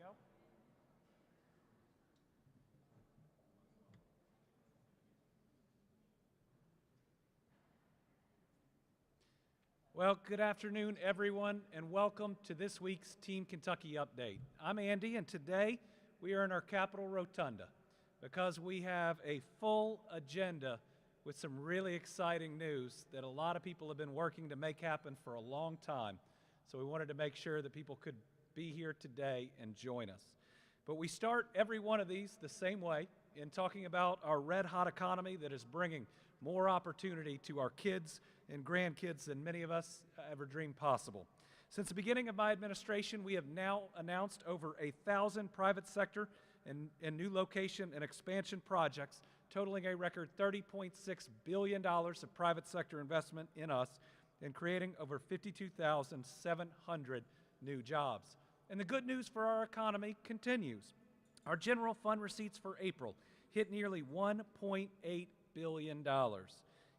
go. Well, good afternoon, everyone, and welcome to this week's Team Kentucky Update. I'm Andy, and today we are in our Capitol Rotunda because we have a full agenda with some really exciting news that a lot of people have been working to make happen for a long time. So we wanted to make sure that people could be here today and join us. But we start every one of these the same way in talking about our red-hot economy that is bringing more opportunity to our kids and grandkids than many of us ever dreamed possible. Since the beginning of my administration, we have now announced over 1,000 private sector and new location and expansion projects, totaling a record $30.6 billion of private sector investment in us and creating over 52,700 new jobs. And the good news for our economy continues. Our general fund receipts for April hit nearly $1.8 billion.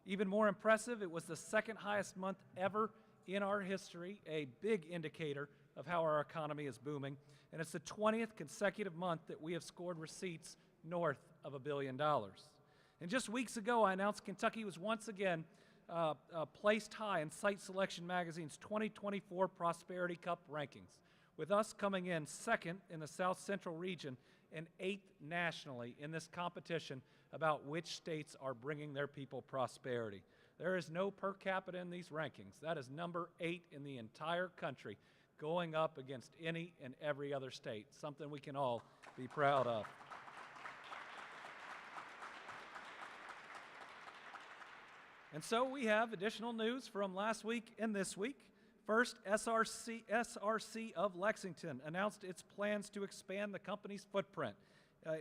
Even more impressive, it was the second highest month ever in our history, a big indicator of how our economy is booming. And it's the 20th consecutive month that we have scored receipts north of $1 billion. And just weeks ago, I announced Kentucky was once again placed high in Site Selection Magazine's 2024 Prosperity Cup rankings, with us coming in second in the South Central region and 8th nationally in this competition about which states are bringing their people prosperity. There is no per capita in these rankings. That is number 8 in the entire country, going up against any and every other state, something we can all be proud of. And so we have additional news from last week and this week. First, SRC of Lexington announced its plans to expand the company's footprint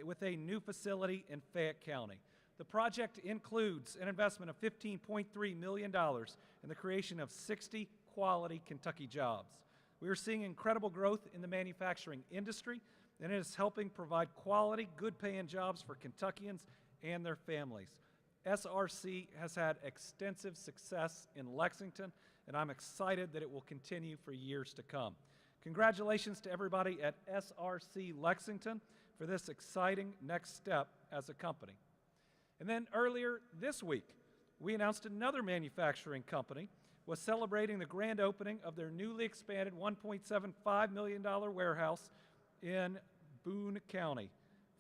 with a new facility in Fayette County. The project includes an investment of $15.3 million in the creation of 60 quality Kentucky jobs. We are seeing incredible growth in the manufacturing industry, and it is helping provide quality, good-paying jobs for Kentuckians and their families. SRC has had extensive success in Lexington, and I'm excited that it will continue for years to come. Congratulations to everybody at SRC Lexington for this exciting next step as a company. And then earlier this week, we announced another manufacturing company was celebrating the grand opening of their newly expanded $1.75 million warehouse in Boone County.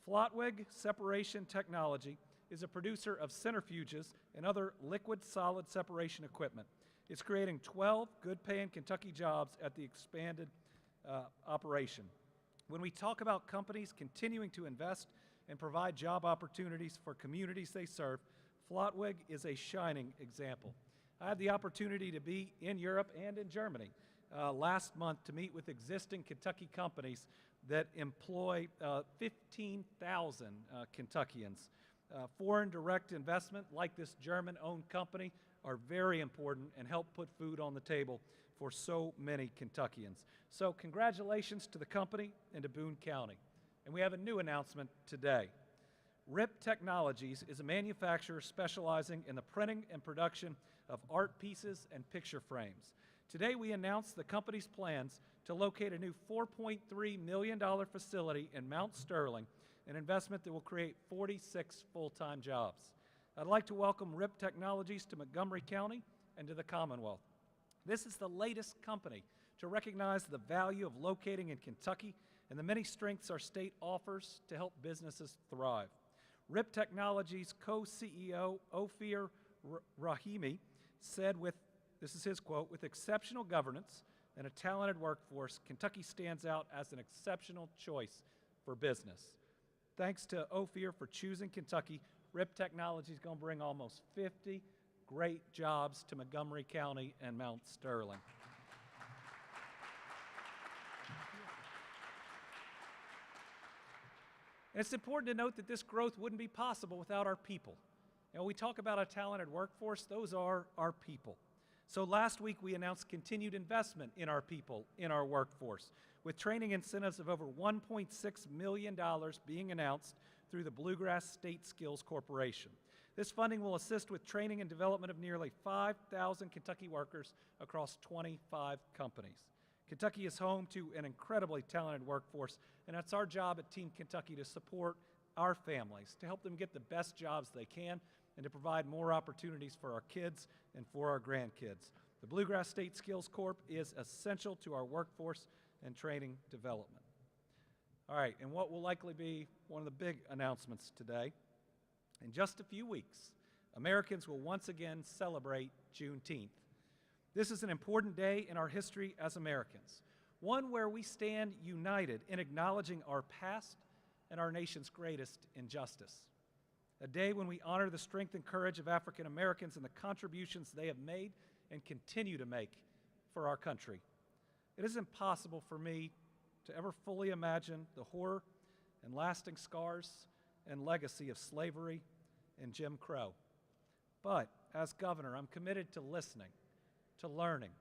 Flotwig Separation Technology is a producer of centrifuges and other liquid-solid separation equipment. It's creating 12 good-paying Kentucky jobs at the expanded operation. When we talk about companies continuing to invest and provide job opportunities for communities they serve, Flotwig is a shining example. I had the opportunity to be in Europe and in Germany last month to meet with existing Kentucky companies that employ 15,000 Kentuckians. Foreign direct investment like this German-owned company are very important and help put food on the table for so many Kentuckians. So congratulations to the company and to Boone County. And we have a new announcement today. RIP Technologies is a manufacturer specializing in the printing and production of art pieces and picture frames. Today we announced the company's plans to locate a new $4.3 million facility in Mount Sterling, an investment that will create 46 full-time jobs. I'd like to welcome RIP Technologies to Montgomery County and to the Commonwealth. This is the latest company to recognize the value of locating in Kentucky and the many strengths our state offers to help businesses thrive. RIP Technologies co-CEO Ophir Rahimi said this is his quote, "With exceptional governance and a talented workforce, Kentucky stands out as an exceptional choice for business." Thanks to Ophir for choosing Kentucky, RIP Technology is going to bring almost 50 great jobs to Montgomery County and Mount Sterling. And it's important to note that this growth wouldn't be possible without our people. You know, we talk about a talented workforce, those are our people. So last week we announced continued investment in our people, in our workforce, with training incentives of over $1.6 million being announced through the Bluegrass State Skills Corporation. This funding will assist with training and development of nearly 5,000 Kentucky workers across 25 companies. Kentucky is home to an incredibly talented workforce, and it's our job at Team Kentucky to support our families, to help them get the best jobs they can, and to provide more opportunities for our kids and for our grandkids. The Bluegrass State Skills Corps is essential to our workforce and training development. All right, and what will likely be one of the big announcements today, in just a few weeks, Americans will once again celebrate Juneteenth. This is an important day in our history as Americans, one where we stand united in acknowledging our past and our nation's greatest injustice. A day when we honor the strength and courage of African Americans and the contributions they have made and continue to make for our country. It is impossible for me to ever fully imagine the horror and lasting scars and legacy of slavery and Jim Crow. But as governor, I'm committed to listening, to learning,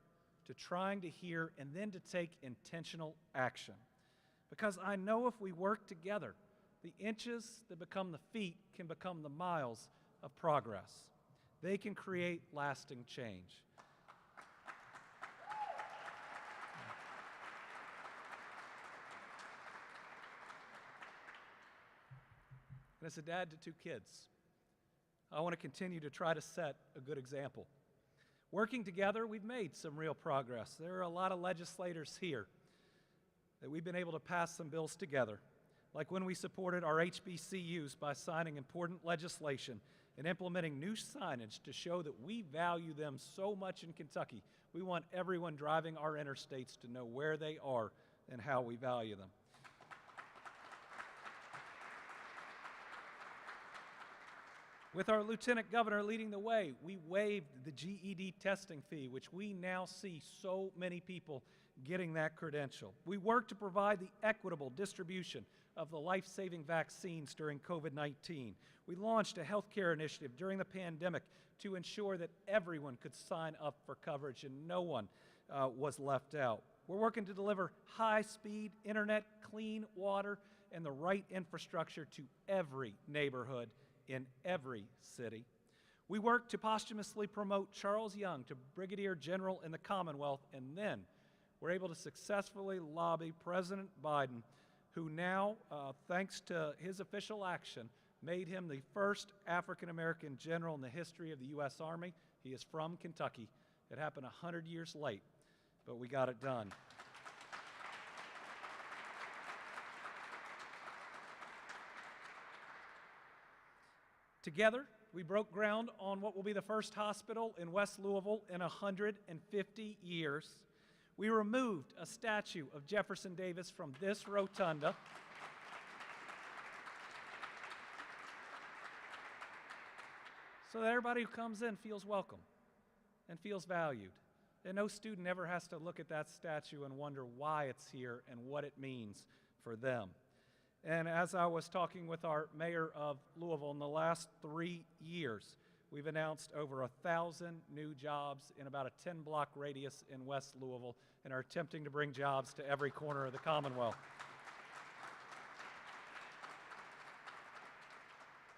to trying to hear, and then to take intentional action. Because I know if we work together, the inches that become the feet can become the miles of progress. They can create lasting change. And as a dad to 2 kids, I want to continue to try to set a good example. Working together, we've made some real progress. There are a lot of legislators here that we've been able to pass some bills together, like when we supported our HBCUs by signing important legislation and implementing new signage to show that we value them so much in Kentucky. We want everyone driving our interstates to know where they are and how we value them. With our Lieutenant Governor leading the way, we waived the GED testing fee, which we now see so many people getting that credential. We worked to provide the equitable distribution of the life-saving vaccines during COVID-19. We launched a healthcare initiative during the pandemic to ensure that everyone could sign up for coverage and no one was left out. We're working to deliver high-speed internet, clean water, and the right infrastructure to every neighborhood in every city. We worked to posthumously promote Charles Young to Brigadier General in the Commonwealth, and then we're able to successfully lobby President Biden, who now, thanks to his official action, made him the first African-American general in the history of the U.S. Army. He is from Kentucky. It happened 100 years late, but we got it done. Together, we broke ground on what will be the first hospital in West Louisville in 150 years. We removed a statue of Jefferson Davis from this rotunda. So that everybody who comes in feels welcome and feels valued. And no student ever has to look at that statue and wonder why it's here and what it means for them. And as I was talking with our mayor of Louisville, in the last 3 years, we've announced over 1,000 new jobs in about a 10-block radius in West Louisville and are attempting to bring jobs to every corner of the Commonwealth.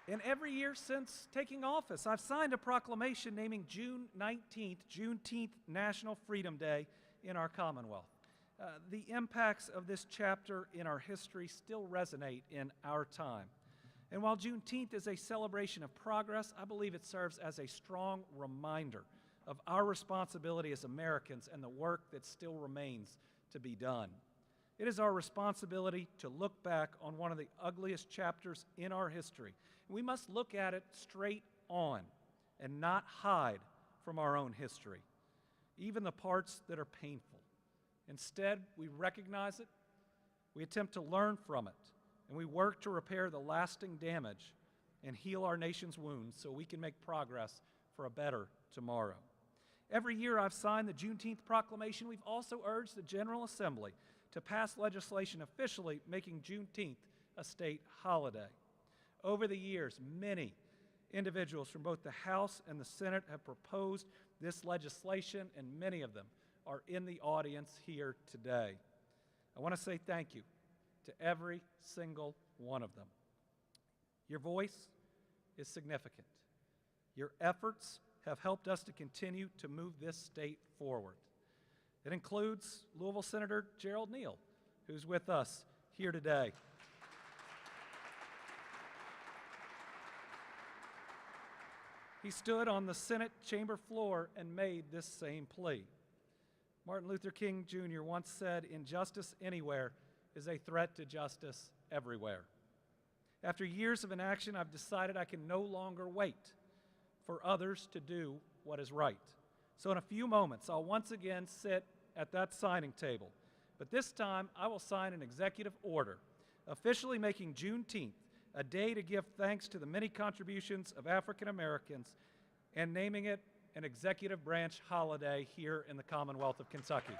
And every year since taking office, I've signed a proclamation naming June 19th, Juneteenth National Freedom Day in our Commonwealth. The impacts of this chapter in our history still resonate in our time. And while Juneteenth is a celebration of progress, I believe it serves as a strong reminder of our responsibility as Americans and the work that still remains to be done. It is our responsibility to look back on one of the ugliest chapters in our history. We must look at it straight on and not hide from our own history, even the parts that are painful. Instead, we recognize it, we attempt to learn from it, and we work to repair the lasting damage and heal our nation's wounds so we can make progress for a better tomorrow. Every year I've signed the Juneteenth Proclamation, we've also urged the General Assembly to pass legislation officially making Juneteenth a state holiday. Over the years, many individuals from both the House and the Senate have proposed this legislation, and many of them are in the audience here today. I want to say thank you to every single one of them. Your voice is significant. Your efforts have helped us to continue to move this state forward. It includes Louisville Senator Gerald Neal, who's with us here today. He stood on the Senate chamber floor and made this same plea. Martin Luther King Jr. once said, "Injustice anywhere is a threat to justice everywhere." After years of inaction, I've decided I can no longer wait for others to do what is right. So in a few moments, I'll once again sit at that signing table. But this time, I will sign an executive order officially making Juneteenth a day to give thanks to the many contributions of African Americans and naming it an executive branch holiday here in the Commonwealth of Kentucky.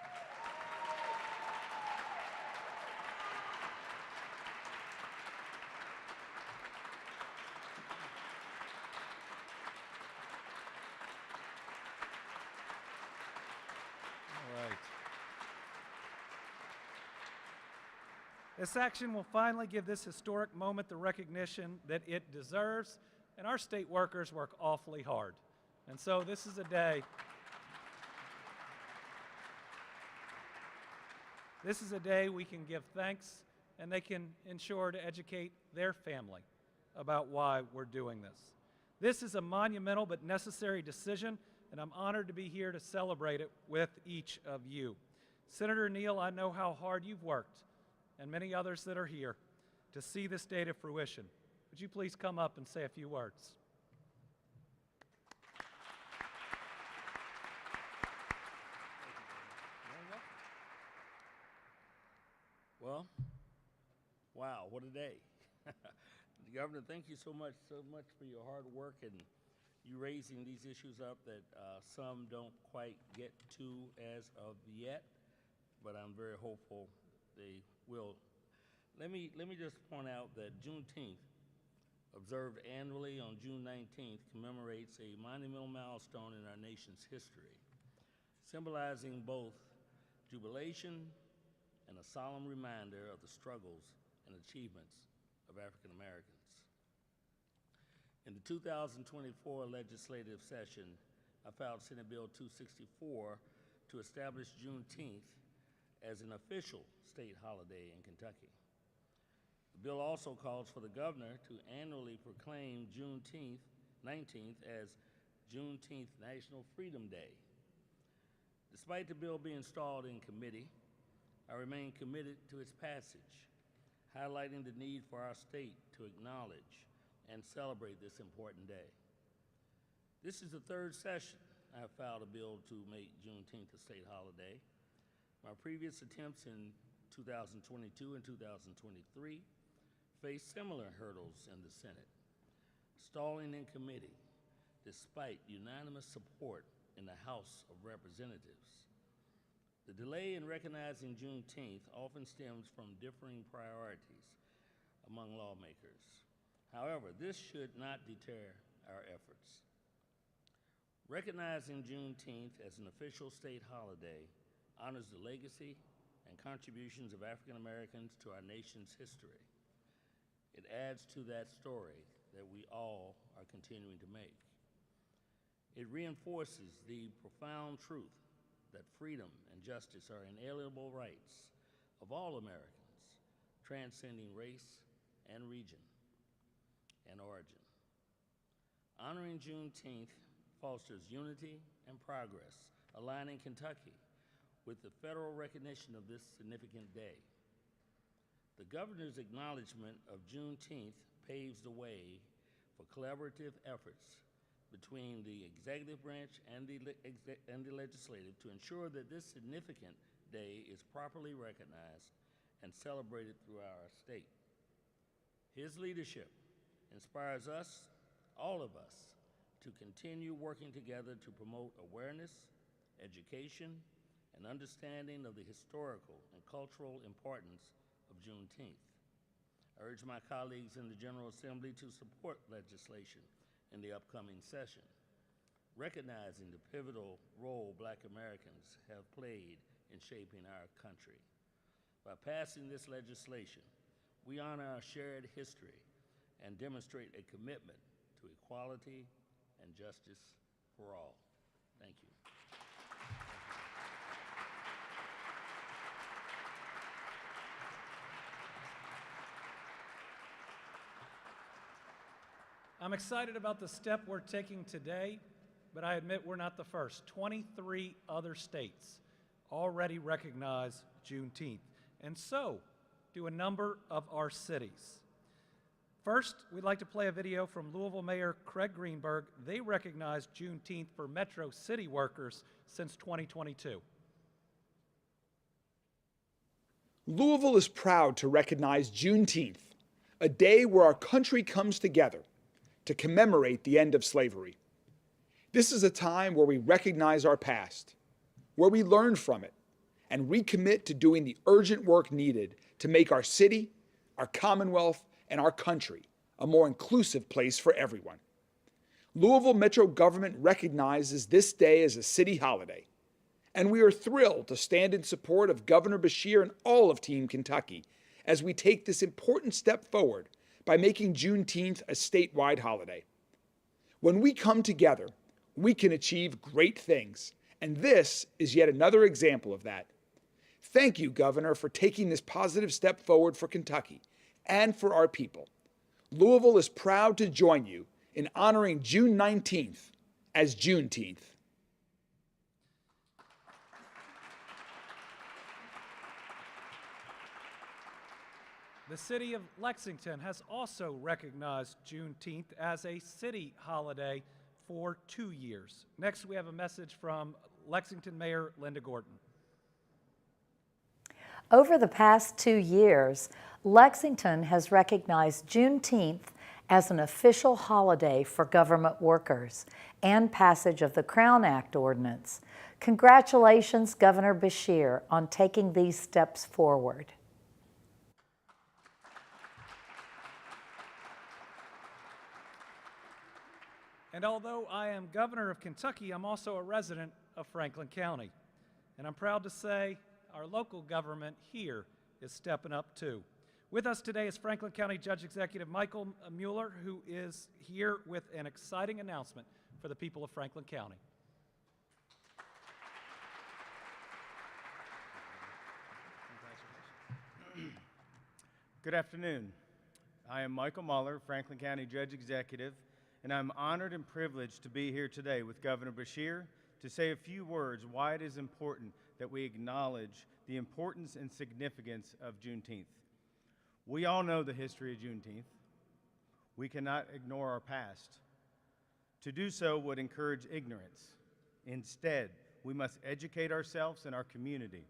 This action will finally give this historic moment the recognition that it deserves, and our state workers work awfully hard. And so this is a day we can give thanks, and they can ensure to educate their family about why we're doing this. This is a monumental but necessary decision, and I'm honored to be here to celebrate it with each of you. Senator Neal, I know how hard you've worked, and many others that are here, to see this day to fruition. Would you please come up and say a few words? Well, wow, what a day. Governor, thank you so much for your hard work and you raising these issues up that some don't quite get to as of yet, but I'm very hopeful they will. Let me just point out that Juneteenth, observed annually on June 19th, commemorates a monumental milestone in our nation's history, symbolizing both jubilation and a solemn reminder of the struggles and achievements of African Americans. In the 2024 legislative session, I filed Senate Bill 264 to establish Juneteenth as an official state holiday in Kentucky. The bill also calls for the governor to annually proclaim Juneteenth 19th as Juneteenth National Freedom Day. Despite the bill being stalled in committee, I remain committed to its passage, highlighting the need for our state to acknowledge and celebrate this important day. This is the third session I have filed a bill to make Juneteenth a state holiday. My previous attempts in 2022 and 2023 faced similar hurdles in the Senate, stalling in committee despite unanimous support in the House of Representatives. The delay in recognizing Juneteenth often stems from differing priorities among lawmakers. However, this should not deter our efforts. Recognizing Juneteenth as an official state holiday honors the legacy and contributions of African Americans to our nation's history. It adds to that story that we all are continuing to make. It reinforces the profound truth that freedom and justice are inalienable rights of all Americans, transcending race and region and origin. Honoring Juneteenth fosters unity and progress, aligning Kentucky with the federal recognition of this significant day. The governor's acknowledgement of Juneteenth paves the way for collaborative efforts between the executive branch and the legislative to ensure that this significant day is properly recognized and celebrated throughout our state. His leadership inspires us, all of us, to continue working together to promote awareness, education, and understanding of the historical and cultural importance of Juneteenth. I urge my colleagues in the General Assembly to support legislation in the upcoming session, recognizing the pivotal role Black Americans have played in shaping our country. By passing this legislation, we honor our shared history and demonstrate a commitment to equality and justice for all. Thank you. I'm excited about the step we're taking today, but I admit we're not the first. 23 other states already recognize Juneteenth, and so do a number of our cities. First, we'd like to play a video from Louisville Mayor Craig Greenberg. They recognize Juneteenth for Metro City workers since 2022. Louisville is proud to recognize Juneteenth, a day where our country comes together to commemorate the end of slavery. This is a time where we recognize our past, where we learn from it, and recommit to doing the urgent work needed to make our city, our Commonwealth, and our country a more inclusive place for everyone. Louisville Metro government recognizes this day as a city holiday, and we are thrilled to stand in support of Governor Beshear and all of Team Kentucky as we take this important step forward by making Juneteenth a statewide holiday. When we come together, we can achieve great things, and this is yet another example of that. Thank you, Governor, for taking this positive step forward for Kentucky and for our people. Louisville is proud to join you in honoring June 19th as Juneteenth. The city of Lexington has also recognized Juneteenth as a city holiday for 2 years. Next, we have a message from Lexington Mayor Linda Gordon. Over the past 2 years, Lexington has recognized Juneteenth as an official holiday for government workers and passage of the Crown Act ordinance. Congratulations, Governor Beshear, on taking these steps forward. And although I am governor of Kentucky, I'm also a resident of Franklin County. And I'm proud to say our local government here is stepping up too. With us today is Franklin County Judge Executive Michael Mueller, who is here with an exciting announcement for the people of Franklin County. Good afternoon. I am Michael Mueller, Franklin County Judge Executive, and I'm honored and privileged to be here today with Governor Beshear to say a few words why it is important that we acknowledge the importance and significance of Juneteenth. We all know the history of Juneteenth. We cannot ignore our past. To do so would encourage ignorance. Instead, we must educate ourselves and our community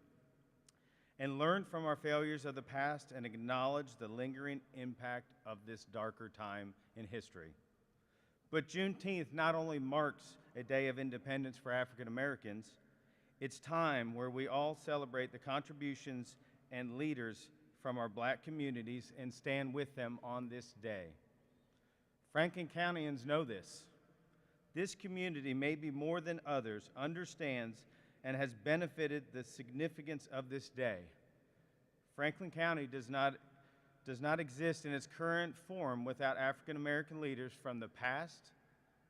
and learn from our failures of the past and acknowledge the lingering impact of this darker time in history. But Juneteenth not only marks a day of independence for African Americans, it's time where we all celebrate the contributions and leaders from our Black communities and stand with them on this day. Franklin Countyans know this. This community, maybe more than others, understands and has benefited the significance of this day. Franklin County does not exist in its current form without African American leaders from the past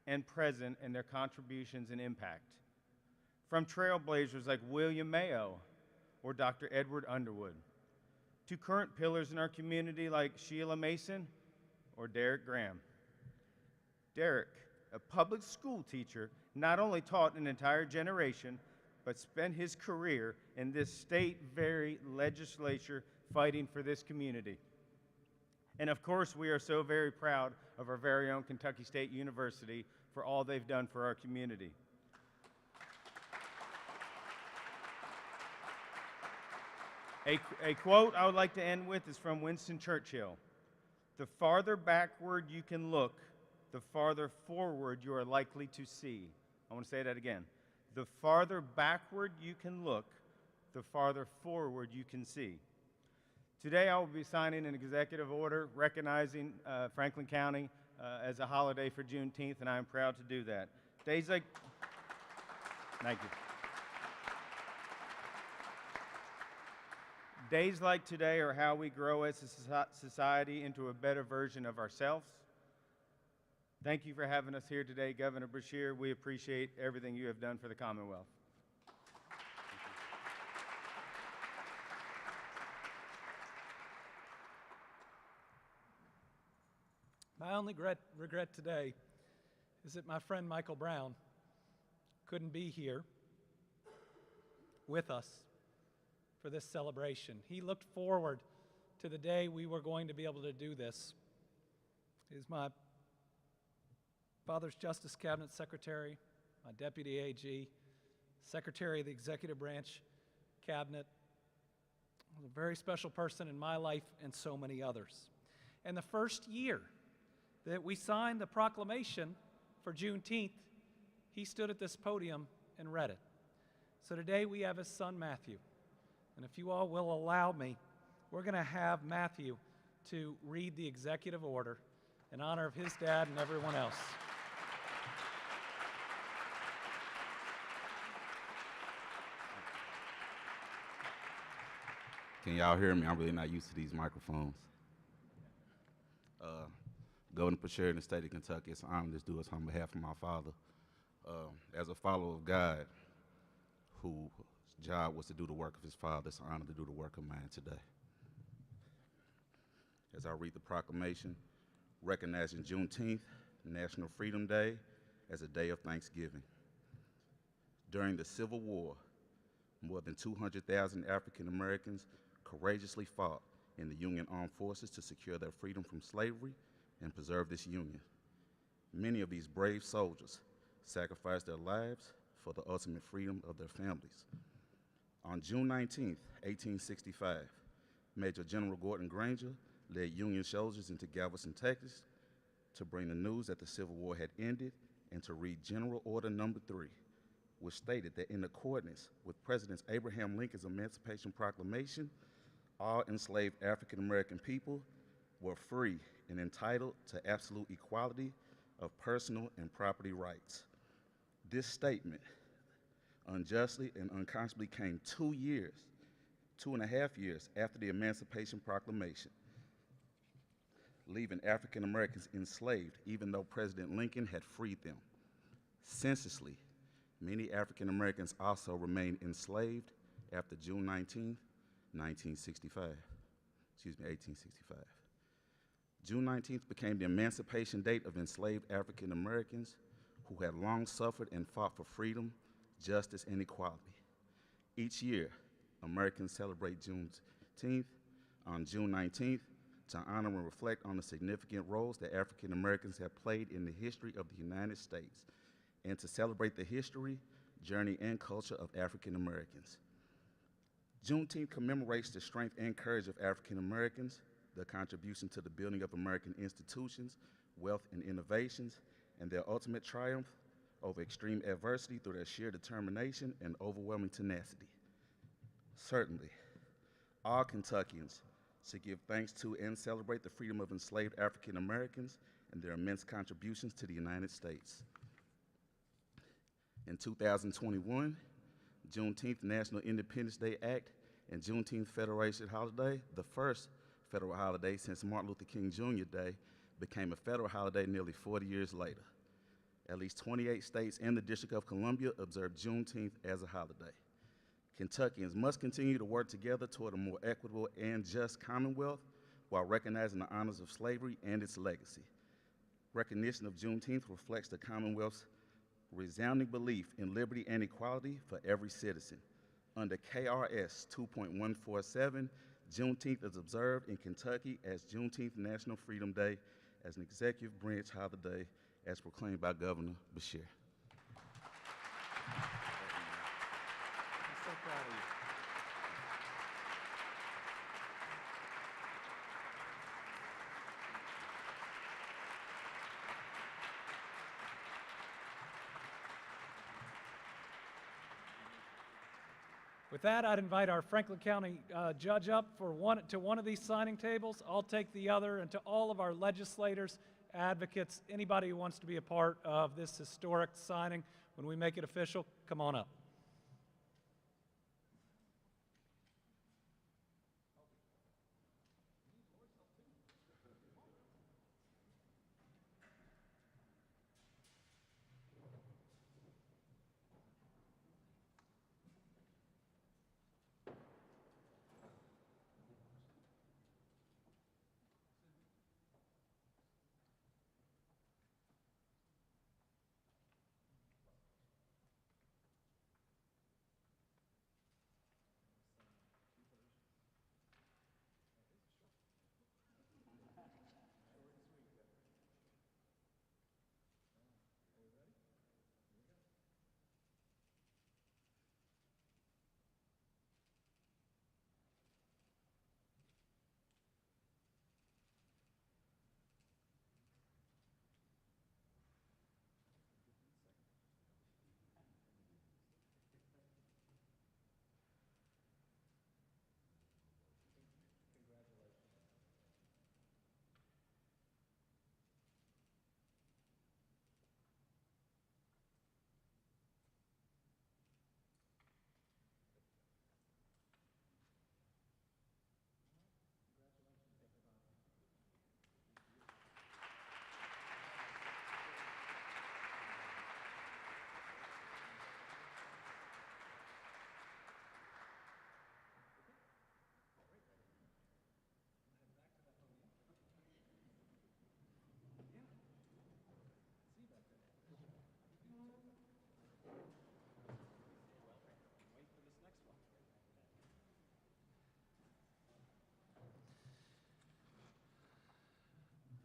and present and their contributions and impact. From trailblazers like William Mayo or Dr. Edward Underwood, to current pillars in our community like Sheila Mason or Derek Graham. Derek, a public school teacher, not only taught an entire generation, but spent his career in this state legislature fighting for this community. And of course, we are so very proud of our very own Kentucky State University for all they've done for our community. A quote I would like to end with is from Winston Churchill. The farther backward you can look, the farther forward you are likely to see. I want to say that again. The farther backward you can look, the farther forward you can see. Today I will be signing an executive order recognizing Franklin County as a holiday for Juneteenth, and I am proud to do that. Days like, thank you. Days like today are how we grow as a society into a better version of ourselves. Thank you for having us here today, Governor Beshear. We appreciate everything you have done for the Commonwealth. My only regret today is that my friend Michael Brown couldn't be here with us for this celebration. He looked forward to the day we were going to be able to do this. He was my father's Justice Cabinet Secretary, my Deputy AG, Secretary of the Executive Branch Cabinet. He was a very special person in my life and so many others. And the first year that we signed the proclamation for Juneteenth, he stood at this podium and read it. So today we have his son Matthew. And if you all will allow me, we're going to have Matthew to read the executive order in honor of his dad and everyone else. Can y'all hear me? I'm really not used to these microphones. Governor Beshear in the state of Kentucky, it's an honor to do this on behalf of my father. As a follower of God, whose job was to do the work of his father, it's an honor to do the work of mine today. As I read the proclamation, recognizing Juneteenth, National Freedom Day, as a day of thanksgiving. During the Civil War, more than 200,000 African Americans courageously fought in the Union Armed Forces to secure their freedom from slavery and preserve this Union. Many of these brave soldiers sacrificed their lives for the ultimate freedom of their families. On June 19, 1865, Major General Gordon Granger led Union soldiers into Galveston, Texas, to bring the news that the Civil War had ended and to read General Order No. 3, which stated that in accordance with President Abraham Lincoln's Emancipation Proclamation, all enslaved African American people were free and entitled to absolute equality of personal and property rights. This statement unjustly and unconscionably came 2.5 years after the Emancipation Proclamation, leaving African Americans enslaved even though President Lincoln had freed them. Senselessly, many African Americans also remained enslaved after June 19, 1865. June 19th became the emancipation date of enslaved African Americans who had long suffered and fought for freedom, justice, and equality. Each year, Americans celebrate Juneteenth on June 19th to honor and reflect on the significant roles that African Americans have played in the history of the United States and to celebrate the history, journey, and culture of African Americans. Juneteenth commemorates the strength and courage of African Americans, their contribution to the building of American institutions, wealth, and innovations, and their ultimate triumph over extreme adversity through their sheer determination and overwhelming tenacity. Certainly, all Kentuckians should give thanks to and celebrate the freedom of enslaved African Americans and their immense contributions to the United States. In 2021, Juneteenth National Independence Day Act and Juneteenth Federation Holiday, the first federal holiday since Martin Luther King Jr. Day, became a federal holiday nearly 40 years later. At least 28 states and the District of Columbia observe Juneteenth as a holiday. Kentuckians must continue to work together toward a more equitable and just Commonwealth while recognizing the honors of slavery and its legacy. Recognition of Juneteenth reflects the Commonwealth's resounding belief in liberty and equality for every citizen. Under KRS 2.147, Juneteenth is observed in Kentucky as Juneteenth National Freedom Day as an executive branch holiday as proclaimed by Governor Beshear. I'm so proud of you. With that, I'd invite our Franklin County judge up for one of these signing tables. I'll take the other, and to all of our legislators, advocates, anybody who wants to be a part of this historic signing, when we make it official, come on up.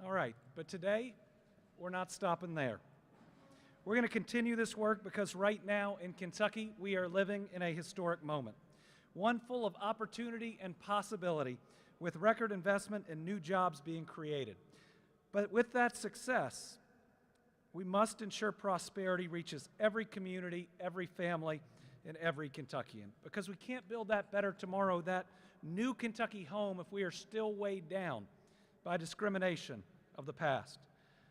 All right, but today, we're not stopping there. We're going to continue this work because right now in Kentucky, we are living in a historic moment, one full of opportunity and possibility, with record investment and new jobs being created. But with that success, we must ensure prosperity reaches every community, every family, and every Kentuckian, because we can't build that better tomorrow, that new Kentucky home, if we are still weighed down by discrimination of the past.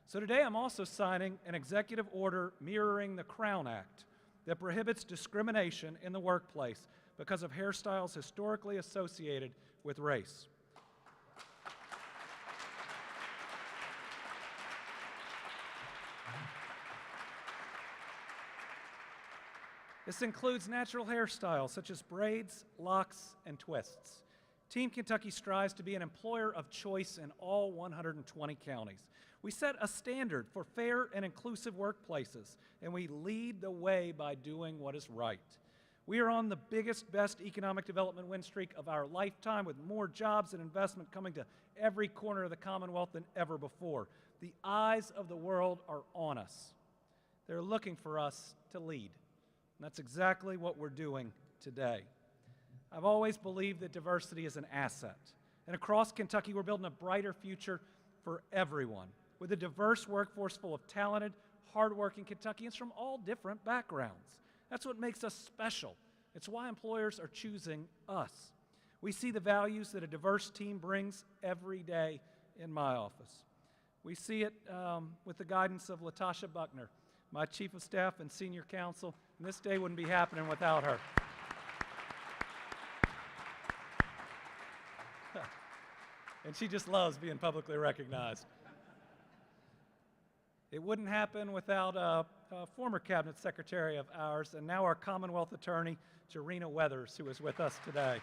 So today I'm also signing an executive order mirroring the Crown Act that prohibits discrimination in the workplace because of hairstyles historically associated with race. This includes natural hairstyles such as braids, locks, and twists. Team Kentucky strives to be an employer of choice in all 120 counties. We set a standard for fair and inclusive workplaces, and we lead the way by doing what is right. We are on the biggest, best economic development win streak of our lifetime, with more jobs and investment coming to every corner of the Commonwealth than ever before. The eyes of the world are on us. They're looking for us to lead. And that's exactly what we're doing today. I've always believed that diversity is an asset. And across Kentucky, we're building a brighter future for everyone, with a diverse workforce full of talented, hardworking Kentuckians from all different backgrounds. That's what makes us special. It's why employers are choosing us. We see the values that a diverse team brings every day in my office. We see it with the guidance of Latasha Buckner, my Chief of Staff and Senior Counsel, and this day wouldn't be happening without her. And she just loves being publicly recognized. It wouldn't happen without a former Cabinet Secretary of ours and now our Commonwealth Attorney, Jarena Weathers, who is with us today.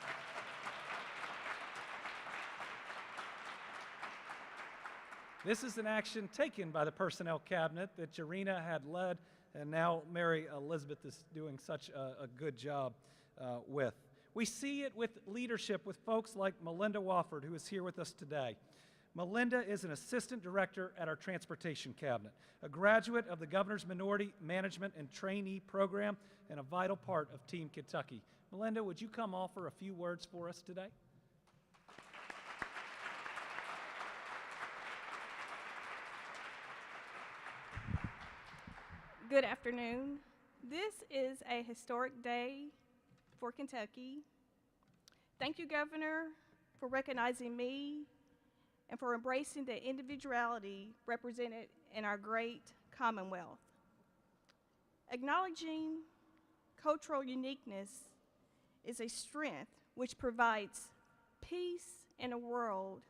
This is an action taken by the Personnel Cabinet that Jarena had led, and now Mary Elizabeth is doing such a good job with. We see it with leadership with folks like Melinda Wofford, who is here with us today. Melinda is an assistant director at our Transportation Cabinet, a graduate of the Governor's Minority Management and Trainee Program, and a vital part of Team Kentucky. Melinda, would you come offer a few words for us today? Good afternoon. This is a historic day for Kentucky. Thank you, Governor, for recognizing me and for embracing the individuality represented in our great Commonwealth. Acknowledging cultural uniqueness is a strength which provides peace in a world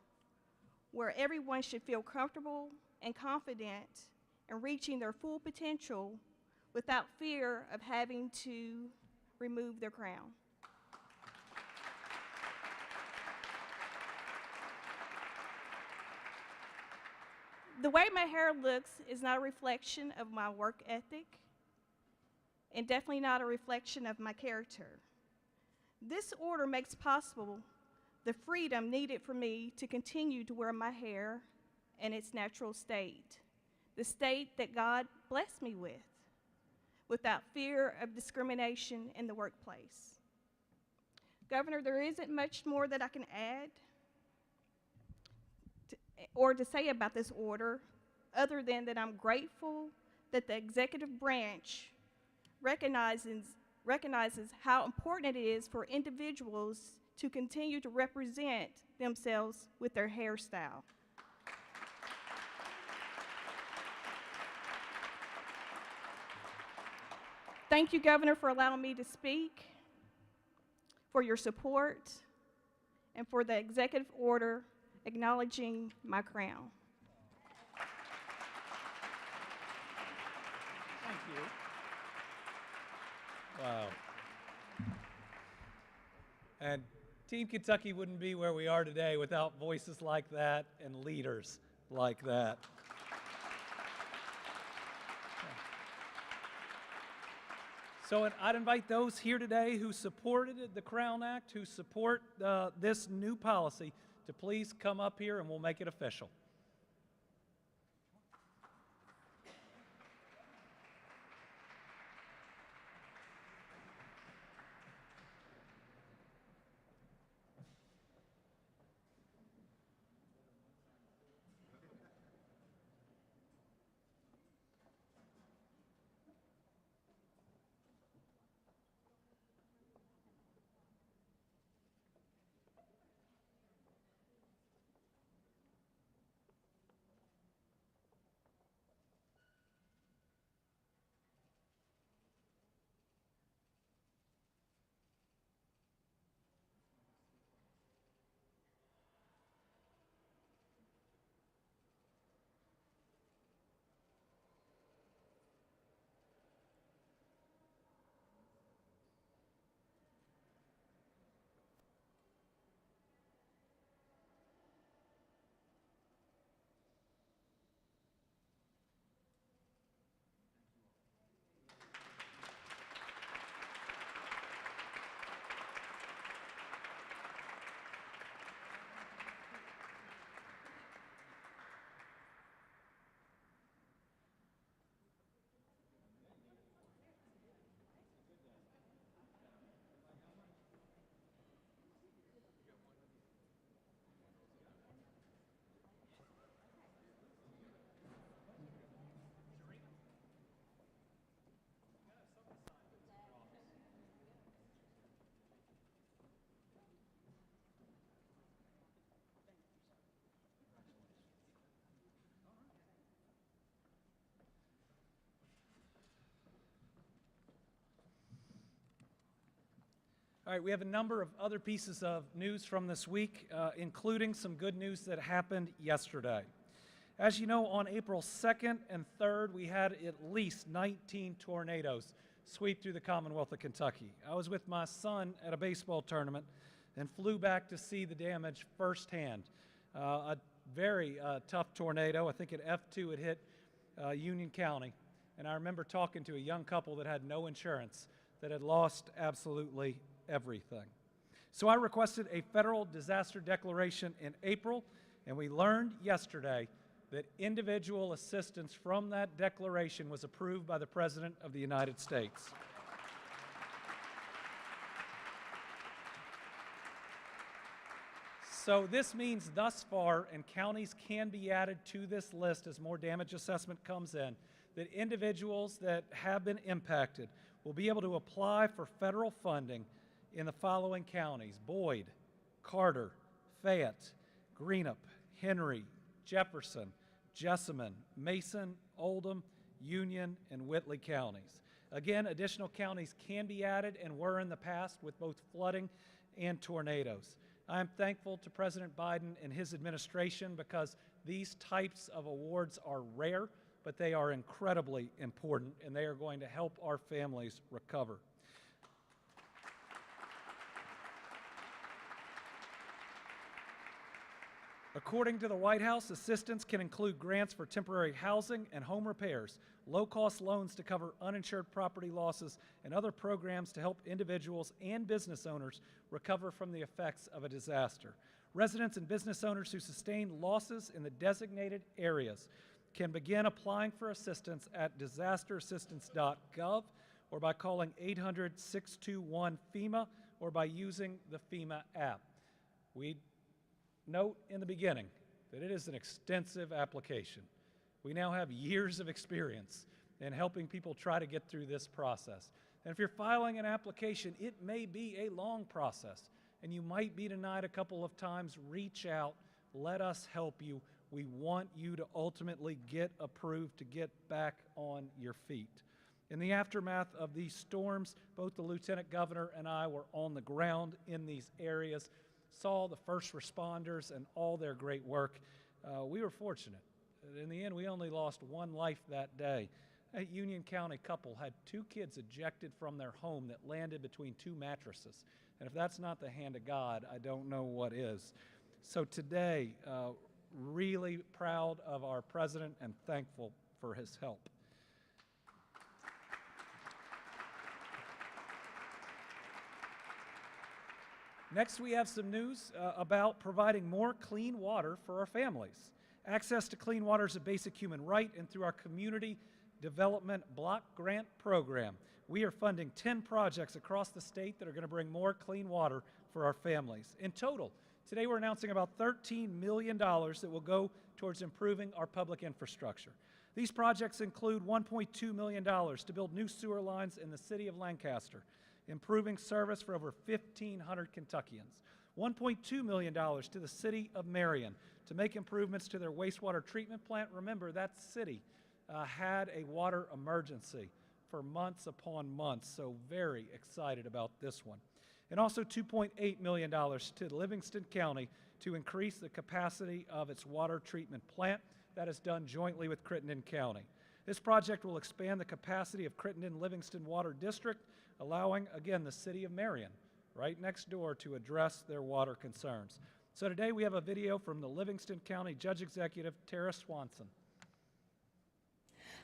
where everyone should feel comfortable and confident in reaching their full potential without fear of having to remove their crown. The way my hair looks is not a reflection of my work ethic and definitely not a reflection of my character. This order makes possible the freedom needed for me to continue to wear my hair in its natural state, the state that God blessed me with, without fear of discrimination in the workplace. Governor, there isn't much more that I can add or to say about this order, other than that I'm grateful that the executive branch recognizes how important it is for individuals to continue to represent themselves with their hairstyle. Thank you, Governor, for allowing me to speak, for your support, and for the executive order acknowledging my crown. Thank you. Wow. And Team Kentucky wouldn't be where we are today without voices like that and leaders like that. So I'd invite those here today who supported the Crown Act, who support this new policy, to please come up here and we'll make it official. All right, we have a number of other pieces of news from this week, including some good news that happened yesterday. As you know, on April 2nd and 3rd, we had at least 19 tornadoes sweep through the Commonwealth of Kentucky. I was with my son at a baseball tournament and flew back to see the damage firsthand. A very tough tornado. I think at F2 it hit Union County, and I remember talking to a young couple that had no insurance, that had lost absolutely everything. So I requested a federal disaster declaration in April, and we learned yesterday that individual assistance from that declaration was approved by the President of the United States. So this means thus far, and counties can be added to this list as more damage assessment comes in, that individuals that have been impacted will be able to apply for federal funding in the following counties: Boyd, Carter, Fayette, Greenup, Henry, Jefferson, Jessamine, Mason, Oldham, Union, and Whitley counties. Again, additional counties can be added and were in the past with both flooding and tornadoes. I am thankful to President Biden and his administration because these types of awards are rare, but they are incredibly important, and they are going to help our families recover. According to the White House, assistance can include grants for temporary housing and home repairs, low-cost loans to cover uninsured property losses, and other programs to help individuals and business owners recover from the effects of a disaster. Residents and business owners who sustain losses in the designated areas can begin applying for assistance at disasterassistance.gov or by calling 800-621-FEMA or by using the FEMA app. We note in the beginning that it is an extensive application. We now have years of experience in helping people try to get through this process. And if you're filing an application, it may be a long process, and you might be denied a couple of times. Reach out, let us help you. We want you to ultimately get approved to get back on your feet. In the aftermath of these storms, both the Lieutenant Governor and I were on the ground in these areas, saw the first responders and all their great work. We were fortunate. In the end, we only lost one life that day. A Union County couple had 2 kids ejected from their home that landed between 2 mattresses. And if that's not the hand of God, I don't know what is. So today, really proud of our president and thankful for his help. Next, we have some news about providing more clean water for our families. Access to clean water is a basic human right, and through our Community Development Block Grant Program, we are funding 10 projects across the state that are going to bring more clean water for our families. In total, today we're announcing about $13 million that will go towards improving our public infrastructure. These projects include $1.2 million to build new sewer lines in the city of Lancaster, improving service for over 1,500 Kentuckians. $1.2 million to the city of Marion to make improvements to their wastewater treatment plant. Remember, that city had a water emergency for months upon months, so very excited about this one. And also $2.8 million to Livingston County to increase the capacity of its water treatment plant. That is done jointly with Crittenden County. This project will expand the capacity of Crittenden-Livingston Water District, allowing, again, the city of Marion, right next door, to address their water concerns. So today we have a video from the Livingston County Judge Executive, Tara Swanson.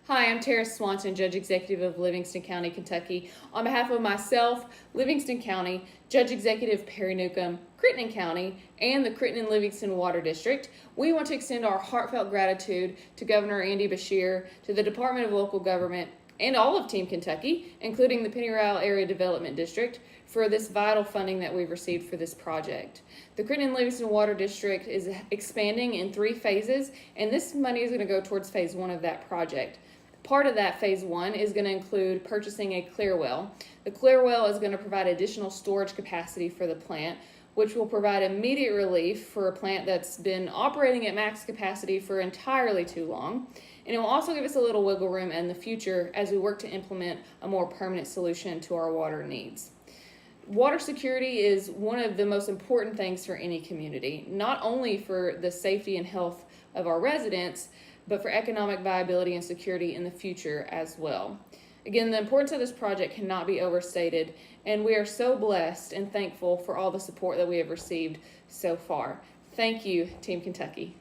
Hi, I'm Tara Swanson, Judge Executive of Livingston County, Kentucky. On behalf of myself, Livingston County, Judge Executive Perry Newcomb, Crittenden County, and the Crittenden-Livingston Water District, we want to extend our heartfelt gratitude to Governor Andy Beshear, to the Department of Local Government, and all of Team Kentucky, including the Penny Royal Area Development District, for this vital funding that we've received for this project. The Crittenden-Livingston Water District is expanding in 3 phases, and this money is going to go towards phase 1 of that project. Part of that phase 1 is going to include purchasing a clear well. The clear well is going to provide additional storage capacity for the plant, which will provide immediate relief for a plant that's been operating at max capacity for entirely too long. And it will also give us a little wiggle room in the future as we work to implement a more permanent solution to our water needs. Water security is one of the most important things for any community, not only for the safety and health of our residents, but for economic viability and security in the future as well. Again, the importance of this project cannot be overstated, and we are so blessed and thankful for all the support that we have received so far. Thank you, Team Kentucky.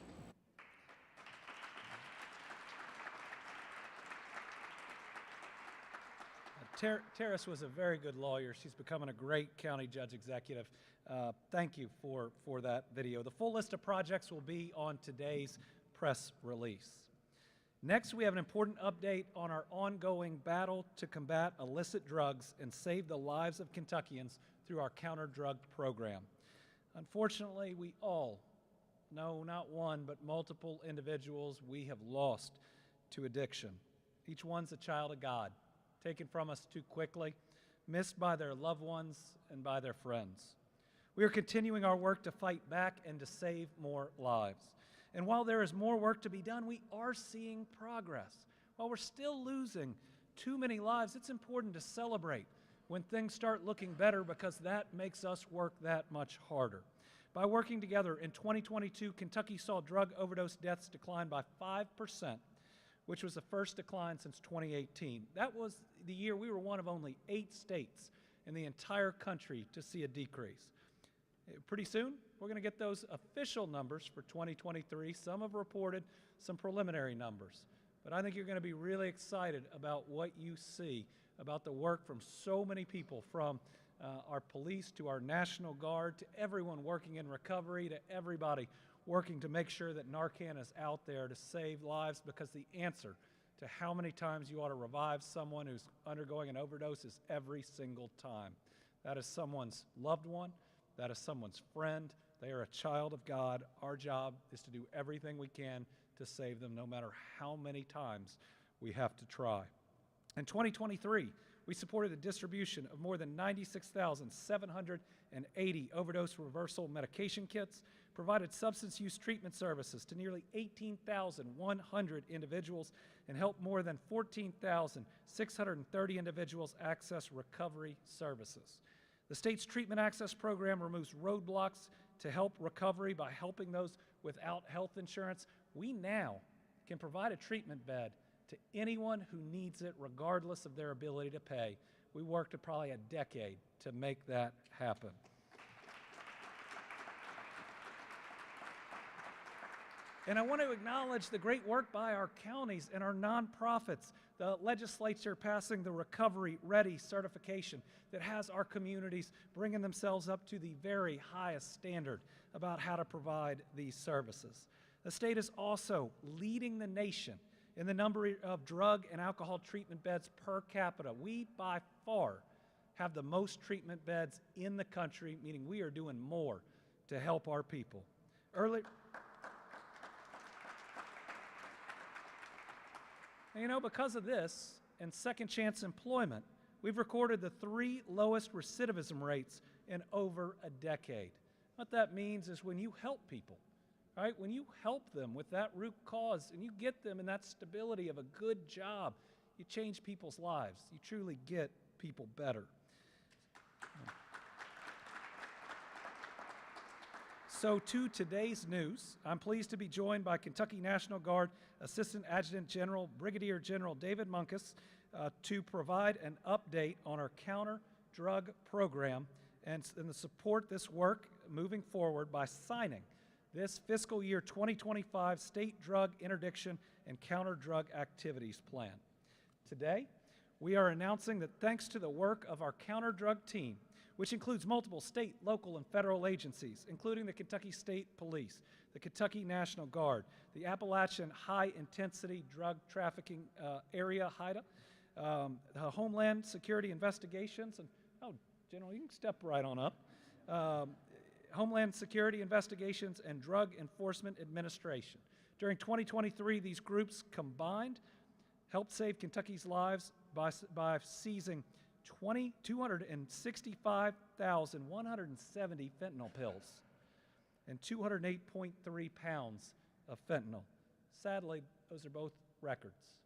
Terrace was a very good lawyer. She's becoming a great county judge executive. Thank you for that video. The full list of projects will be on today's press release. Next, we have an important update on our ongoing battle to combat illicit drugs and save the lives of Kentuckians through our counter-drug program. Unfortunately, we all know not one, but multiple individuals we have lost to addiction. Each one's a child of God, taken from us too quickly, missed by their loved ones and by their friends. We are continuing our work to fight back and to save more lives. And while there is more work to be done, we are seeing progress. While we're still losing too many lives, it's important to celebrate when things start looking better, because that makes us work that much harder. By working together in 2022, Kentucky saw drug overdose deaths decline by 5%, which was the first decline since 2018. That was the year we were one of only 8 states in the entire country to see a decrease. Pretty soon, we're going to get those official numbers for 2023. Some have reported some preliminary numbers. But I think you're going to be really excited about what you see, about the work from so many people, from our police to our National Guard to everyone working in recovery to everybody working to make sure that Narcan is out there to save lives, because the answer to how many times you ought to revive someone who's undergoing an overdose is every single time. That is someone's loved one. That is someone's friend. They are a child of God. Our job is to do everything we can to save them, no matter how many times we have to try. In 2023, we supported the distribution of more than 96,780 overdose reversal medication kits, provided substance use treatment services to nearly 18,100 individuals, and helped more than 14,630 individuals access recovery services. The state's treatment access program removes roadblocks to help recovery by helping those without health insurance. We now can provide a treatment bed to anyone who needs it, regardless of their ability to pay. We worked probably a decade to make that happen. And I want to acknowledge the great work by our counties and our nonprofits, the legislature passing the Recovery Ready certification that has our communities bringing themselves up to the very highest standard about how to provide these services. The state is also leading the nation in the number of drug and alcohol treatment beds per capita. We, by far, have the most treatment beds in the country, meaning we are doing more to help our people. Because of this and second chance employment, we've recorded the 3 lowest recidivism rates in over a decade. What that means is when you help people, right, when you help them with that root cause and you get them in that stability of a good job, you change people's lives. You truly get people better. So to today's news, I'm pleased to be joined by Kentucky National Guard Assistant Adjutant General Brigadier General David Munkus to provide an update on our counter-drug program and to support this work moving forward by signing this fiscal year 2025 State Drug Interdiction and Counter-Drug Activities Plan. Today, we are announcing that thanks to the work of our counter-drug team, which includes multiple state, local, and federal agencies, including the Kentucky State Police, the Kentucky National Guard, the Appalachian High Intensity Drug Trafficking Area, HIDA, the Homeland Security Investigations, and, General, you can step right on up, Homeland Security Investigations and Drug Enforcement Administration. During 2023, these groups combined helped save Kentucky's lives by seizing 265,170 fentanyl pills and 208.3 pounds of fentanyl. Sadly, those are both records.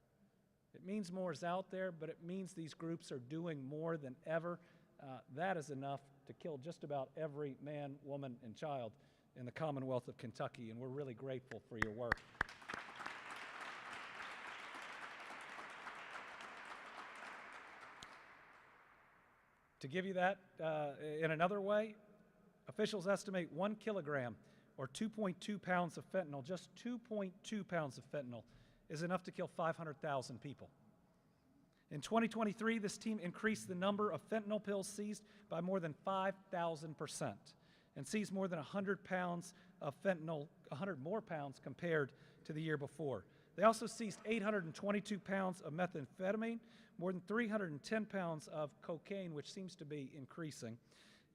It means more is out there, but it means these groups are doing more than ever. That is enough to kill just about every man, woman, and child in the Commonwealth of Kentucky, and we're really grateful for your work. To give you that in another way, officials estimate 1 kilogram or 2.2 pounds of fentanyl, just 2.2 pounds of fentanyl, is enough to kill 500,000 people. In 2023, this team increased the number of fentanyl pills seized by more than 5,000% and seized more than 100 pounds of fentanyl, 100 more pounds compared to the year before. They also seized 822 pounds of methamphetamine, more than 310 pounds of cocaine, which seems to be increasing.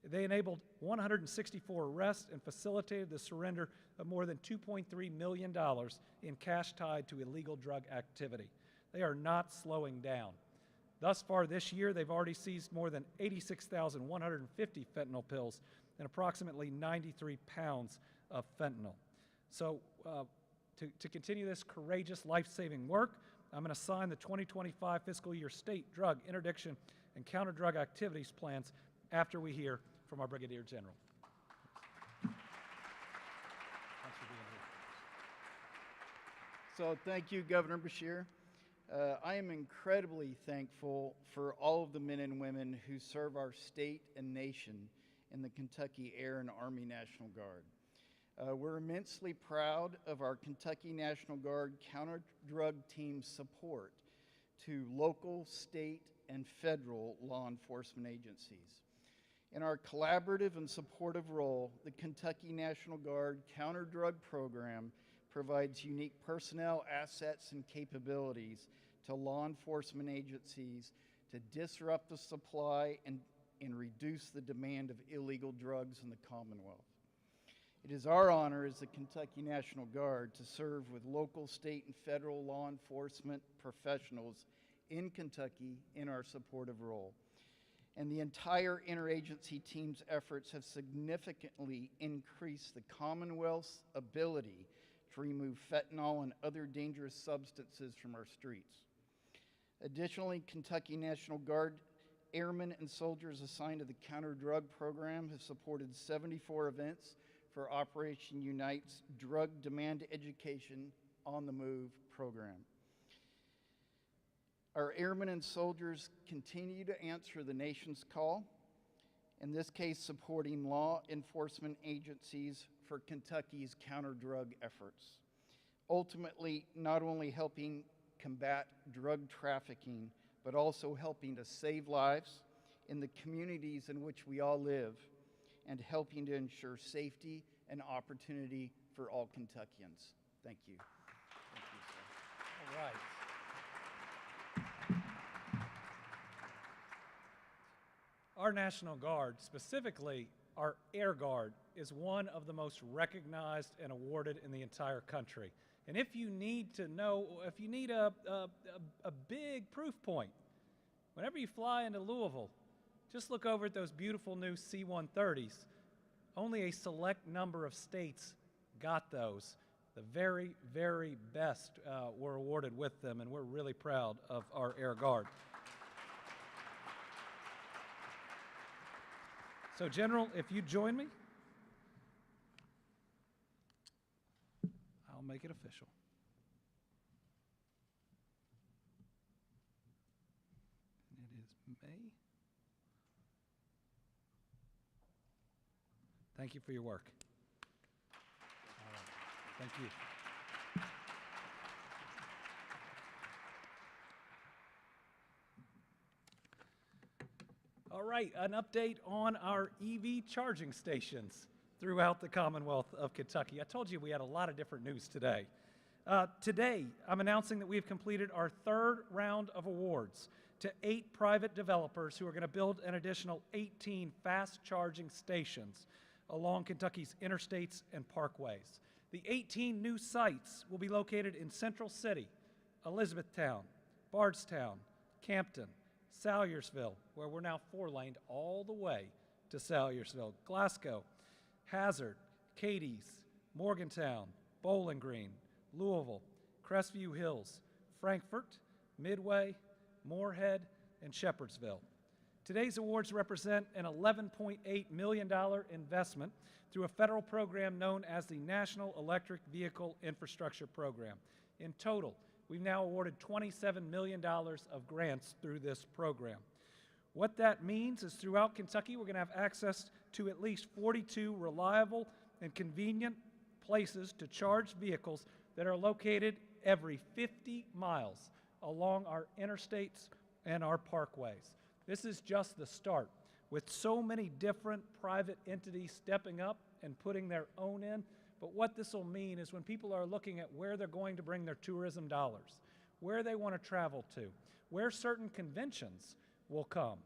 They enabled 164 arrests and facilitated the surrender of more than $2.3 million in cash tied to illegal drug activity. They are not slowing down. Thus far this year, they've already seized more than 86,150 fentanyl pills and approximately 93 pounds of fentanyl. So to continue this courageous, life-saving work, I'm going to sign the 2025 fiscal year state drug interdiction and counter-drug activities plans after we hear from our Brigadier General. Thanks for being here. So thank you, Governor Beshear. I am incredibly thankful for all of the men and women who serve our state and nation in the Kentucky Air and Army National Guard. We're immensely proud of our Kentucky National Guard counter-drug team's support to local, state, and federal law enforcement agencies. In our collaborative and supportive role, the Kentucky National Guard counter-drug program provides unique personnel, assets, and capabilities to law enforcement agencies to disrupt the supply and reduce the demand of illegal drugs in the Commonwealth. It is our honor as the Kentucky National Guard to serve with local, state, and federal law enforcement professionals in Kentucky in our supportive role. And the entire interagency team's efforts have significantly increased the Commonwealth's ability to remove fentanyl and other dangerous substances from our streets. Additionally, Kentucky National Guard airmen and soldiers assigned to the counter-drug program have supported 74 events for Operation Unite's Drug Demand Education on the Move program. Our airmen and soldiers continue to answer the nation's call, in this case supporting law enforcement agencies for Kentucky's counter-drug efforts, ultimately not only helping combat drug trafficking, but also helping to save lives in the communities in which we all live and helping to ensure safety and opportunity for all Kentuckians. Thank you. Thank you, sir. All right. Our National Guard, specifically our Air Guard, is one of the most recognized and awarded in the entire country. And if you need to know, if you need a big proof point, whenever you fly into Louisville, just look over at those beautiful new C-130s. Only a select number of states got those. The very, very best were awarded with them, and we're really proud of our Air Guard. So, General, if you join me, I'll make it official. And it is May. Thank you for your work. All right. Thank you. All right, an update on our EV charging stations throughout the Commonwealth of Kentucky. I told you we had a lot of different news today. Today, I'm announcing that we have completed our third round of awards to 8 private developers who are going to build an additional 18 fast charging stations along Kentucky's interstates and parkways. The 18 new sites will be located in Central City, Elizabethtown, Bardstown, Campton, Salyersville, where we're now 4-laned all the way to Salyersville, Glasgow, Hazard, Cadiz, Morgantown, Bowling Green, Louisville, Crestview Hills, Frankfort, Midway, Moorhead, and Shepherdsville. Today's awards represent an $11.8 million investment through a federal program known as the National Electric Vehicle Infrastructure Program. In total, we've now awarded $27 million of grants through this program. What that means is throughout Kentucky, we're going to have access to at least 42 reliable and convenient places to charge vehicles that are located every 50 miles along our interstates and our parkways. This is just the start. With so many different private entities stepping up and putting their own in, but what this will mean is when people are looking at where they're going to bring their tourism dollars, where they want to travel to, where certain conventions will come,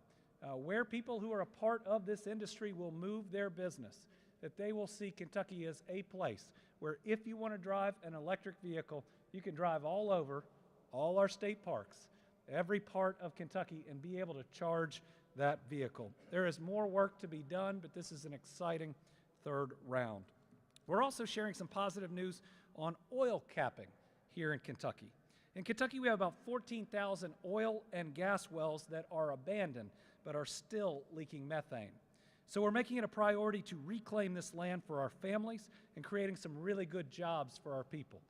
where people who are a part of this industry will move their business, that they will see Kentucky as a place where if you want to drive an electric vehicle, you can drive all over all our state parks, every part of Kentucky, and be able to charge that vehicle. There is more work to be done, but this is an exciting third round. We're also sharing some positive news on oil capping here in Kentucky. In Kentucky, we have about 14,000 oil and gas wells that are abandoned but are still leaking methane. So we're making it a priority to reclaim this land for our families and creating some really good jobs for our people.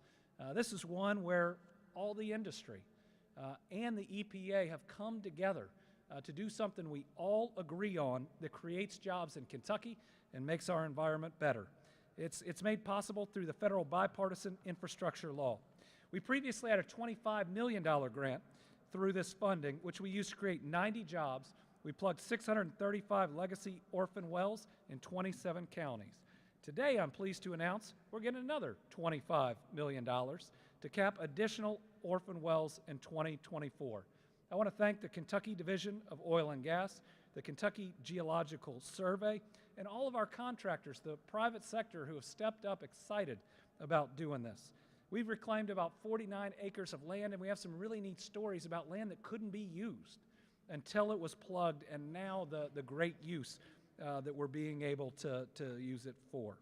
This is one where all the industry and the EPA have come together to do something we all agree on that creates jobs in Kentucky and makes our environment better. It's made possible through the federal bipartisan infrastructure law. We previously had a $25 million grant through this funding, which we used to create 90 jobs. We plugged 635 legacy orphan wells in 27 counties. Today, I'm pleased to announce we're getting another $25 million to cap additional orphan wells in 2024. I want to thank the Kentucky Division of Oil and Gas, the Kentucky Geological Survey, and all of our contractors, the private sector who have stepped up excited about doing this. We've reclaimed about 49 acres of land, and we have some really neat stories about land that couldn't be used until it was plugged, and now the great use that we're being able to use it for.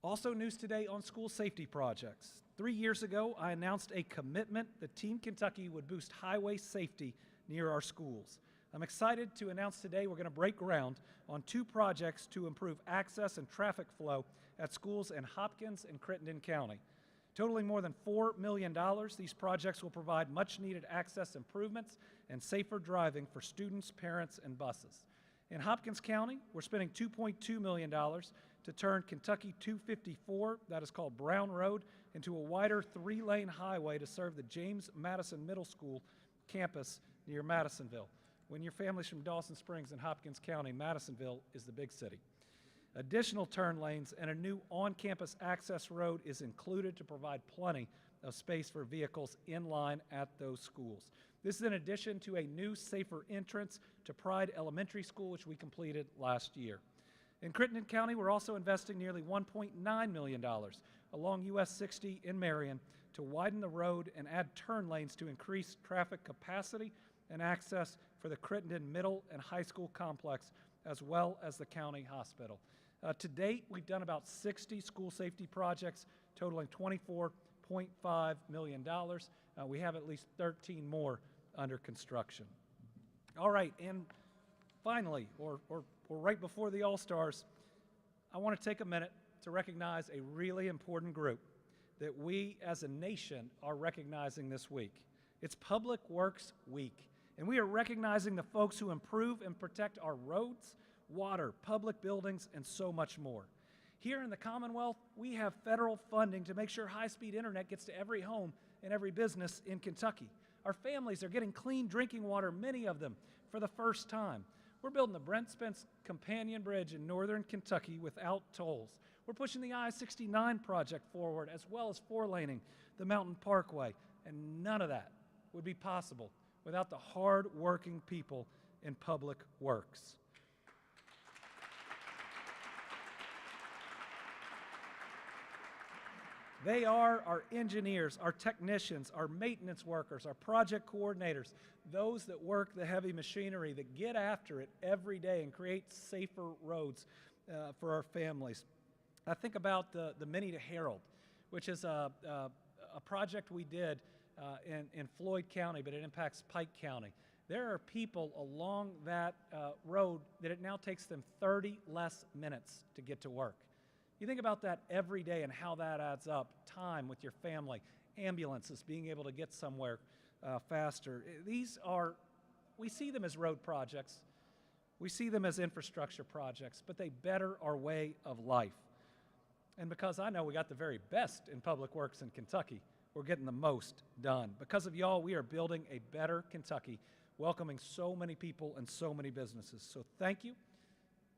Also news today on school safety projects. 3 years ago, I announced a commitment that Team Kentucky would boost highway safety near our schools. I'm excited to announce today we're going to break ground on 2 projects to improve access and traffic flow at schools in Hopkins and Crittenden County. Totaling more than $4 million, these projects will provide much-needed access improvements and safer driving for students, parents, and buses. In Hopkins County, we're spending $2.2 million to turn Kentucky 254, that is called Brown Road, into a wider 3-lane highway to serve the James Madison Middle School campus near Madisonville. When your family's from Dawson Springs in Hopkins County, Madisonville is the big city. Additional turn lanes and a new on-campus access road is included to provide plenty of space for vehicles in line at those schools. This is in addition to a new safer entrance to Pride Elementary School, which we completed last year. In Crittenden County, we're also investing nearly $1.9 million along US 60 in Marion to widen the road and add turn lanes to increase traffic capacity and access for the Crittenden Middle and High School complex, as well as the county hospital. To date, we've done about 60 school safety projects totaling $24.5 million. We have at least 13 more under construction. All right, and finally, or right before the All-Stars, I want to take a minute to recognize a really important group that we as a nation are recognizing this week. It's Public Works Week, and we are recognizing the folks who improve and protect our roads, water, public buildings, and so much more. Here in the Commonwealth, we have federal funding to make sure high-speed internet gets to every home and every business in Kentucky. Our families are getting clean drinking water, many of them, for the first time. We're building the Brent Spence Companion Bridge in northern Kentucky without tolls. We're pushing the I-69 project forward, as well as 4-laning the Mountain Parkway, and none of that would be possible without the hard-working people in Public Works. They are our engineers, our technicians, our maintenance workers, our project coordinators, those that work the heavy machinery, that get after it every day and create safer roads for our families. I think about the Mini to Herald, which is a project we did in Floyd County, but it impacts Pike County. There are people along that road that it now takes them 30 less minutes to get to work. You think about that every day and how that adds up. Time with your family, ambulances, being able to get somewhere faster. We see them as road projects. We see them as infrastructure projects, but they better our way of life. And because I know we got the very best in public works in Kentucky, we're getting the most done. Because of y'all, we are building a better Kentucky, welcoming so many people and so many businesses. So thank you.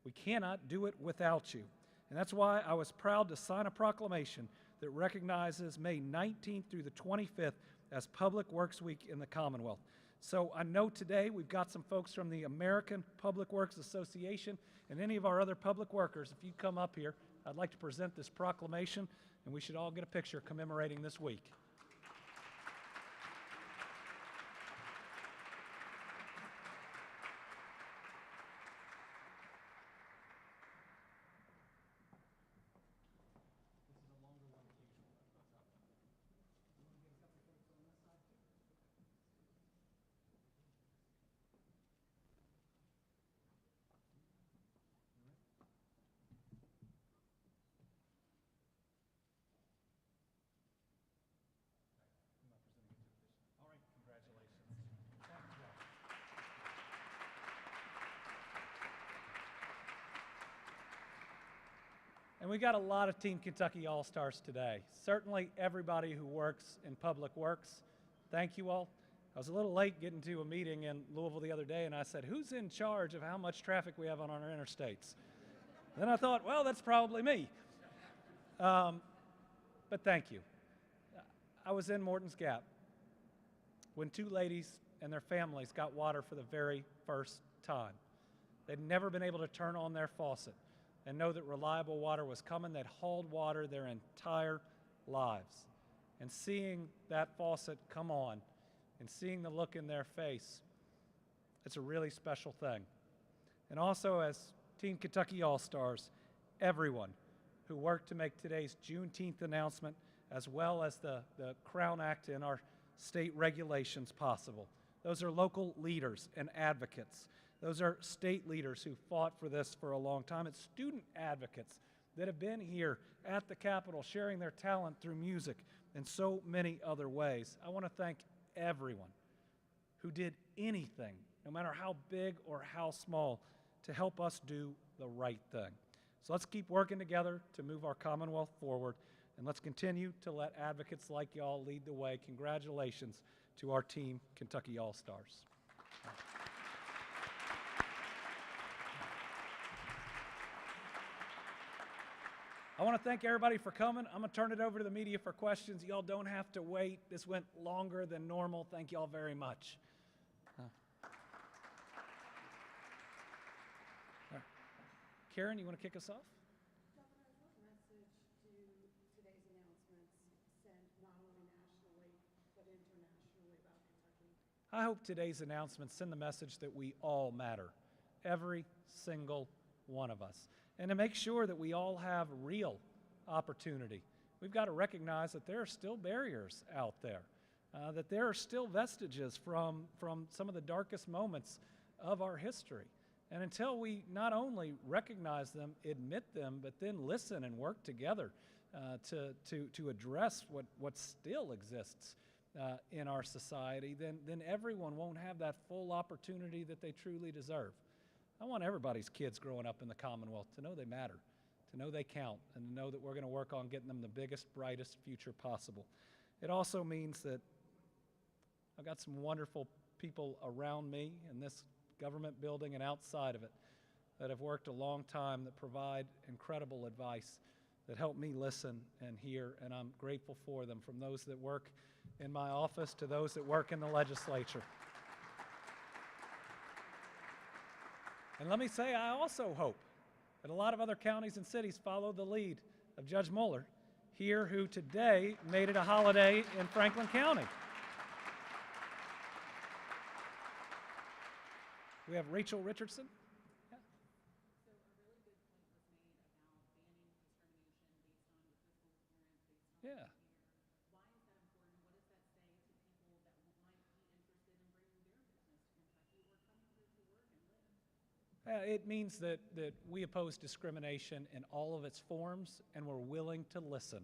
We cannot do it without you. And that's why I was proud to sign a proclamation that recognizes May 19th through the 25th as Public Works Week in the Commonwealth. So I know today we've got some folks from the American Public Works Association and any of our other public workers. If you come up here, I'd like to present this proclamation, and we should all get a picture commemorating this week. And we got a lot of Team Kentucky All-Stars today. Certainly everybody who works in public works, thank you all. I was a little late getting to a meeting in Louisville the other day, and I said, who's in charge of how much traffic we have on our interstates? Then I thought, well, that's probably me. But thank you. I was in Morton's Gap when two ladies and their families got water for the very first time. They'd never been able to turn on their faucet and know that reliable water was coming. They'd hauled water their entire lives. And seeing that faucet come on and seeing the look in their face, it's a really special thing. And also, as Team Kentucky All-Stars, everyone who worked to make today's Juneteenth announcement, as well as the Crown Act and our state regulations possible. Those are local leaders and advocates. Those are state leaders who fought for this for a long time. It's student advocates that have been here at the Capitol sharing their talent through music and so many other ways. I want to thank everyone who did anything, no matter how big or how small, to help us do the right thing. So let's keep working together to move our Commonwealth forward, and let's continue to let advocates like y'all lead the way. Congratulations to our Team Kentucky All-Stars. I want to thank everybody for coming. I'm going to turn it over to the media for questions. Y'all don't have to wait. This went longer than normal. Thank y'all very much. Karen, you want to kick us off? Governor, what message do today's announcements send not only nationally, but internationally about Kentucky? I hope today's announcements send the message that we all matter, every single one of us. And to make sure that we all have real opportunity, we've got to recognize that there are still barriers out there, that there are still vestiges from some of the darkest moments of our history. And until we not only recognize them, admit them, but then listen and work together to address what still exists in our society, then everyone won't have that full opportunity that they truly deserve. I want everybody's kids growing up in the Commonwealth to know they matter, to know they count, and to know that we're going to work on getting them the biggest, brightest future possible. It also means that I've got some wonderful people around me in this government building and outside of it that have worked a long time, that provide incredible advice, that help me listen and hear, and I'm grateful for them, from those that work in my office to those that work in the legislature. And let me say, I also hope that a lot of other counties and cities follow the lead of Judge Mueller here, who today made it a holiday in Franklin County. We have Rachel Richardson. Yeah. So a really good point was made about banning discrimination based on your physical appearance, based on Yeah. Why is that important? What does that say to people that might be interested in bringing their business to Kentucky? It means that we oppose discrimination in all of its forms, and we're willing to listen.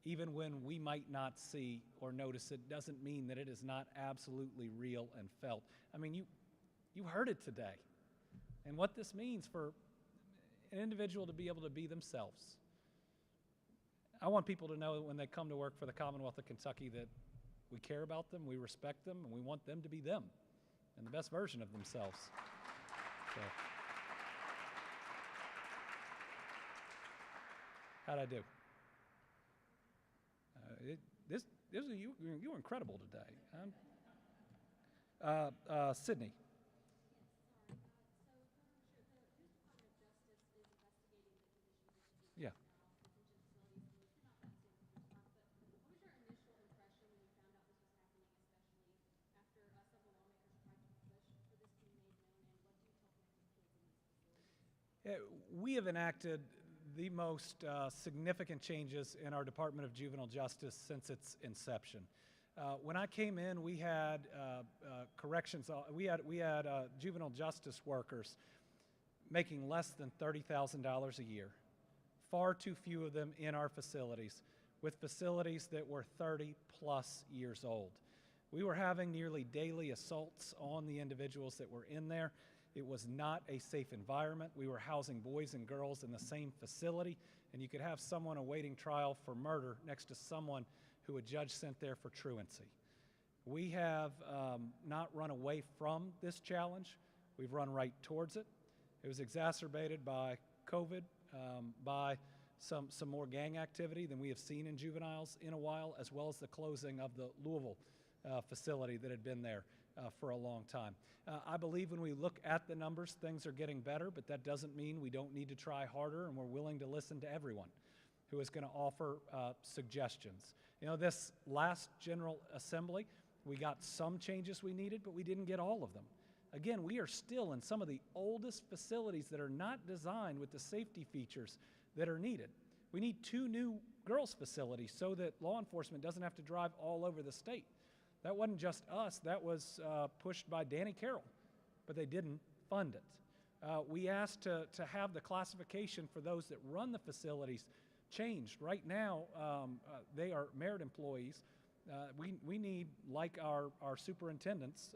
Even when we might not see or notice it, doesn't mean that it is not absolutely real and felt. I mean, you heard it today. And what this means for an individual to be able to be themselves. I want people to know that when they come to work for the Commonwealth of Kentucky that we care about them, we respect them, and we want them to be them and the best version of themselves. So, how'd I do? You were incredible today. Sydney. Yeah. We have enacted the most significant changes in our Department of Juvenile Justice since its inception. When I came in, we had juvenile justice workers making less than $30,000 a year. Far too few of them in our facilities, with facilities that were 30-plus years old. We were having nearly daily assaults on the individuals that were in there. It was not a safe environment. We were housing boys and girls in the same facility, and you could have someone awaiting trial for murder next to someone who a judge sent there for truancy. We have not run away from this challenge. We've run right towards it. It was exacerbated by COVID, by some more gang activity than we have seen in juveniles in a while, as well as the closing of the Louisville facility that had been there for a long time. I believe when we look at the numbers, things are getting better, but that doesn't mean we don't need to try harder, and we're willing to listen to everyone who is going to offer suggestions. You know, this last General Assembly, we got some changes we needed, but we didn't get all of them. Again, we are still in some of the oldest facilities that are not designed with the safety features that are needed. We need 2 new girls' facilities so that law enforcement doesn't have to drive all over the state. That wasn't just us, that was pushed by Danny Carroll, but they didn't fund it. We asked to have the classification for those that run the facilities changed. Right now, they are merit employees. We need, like our superintendents,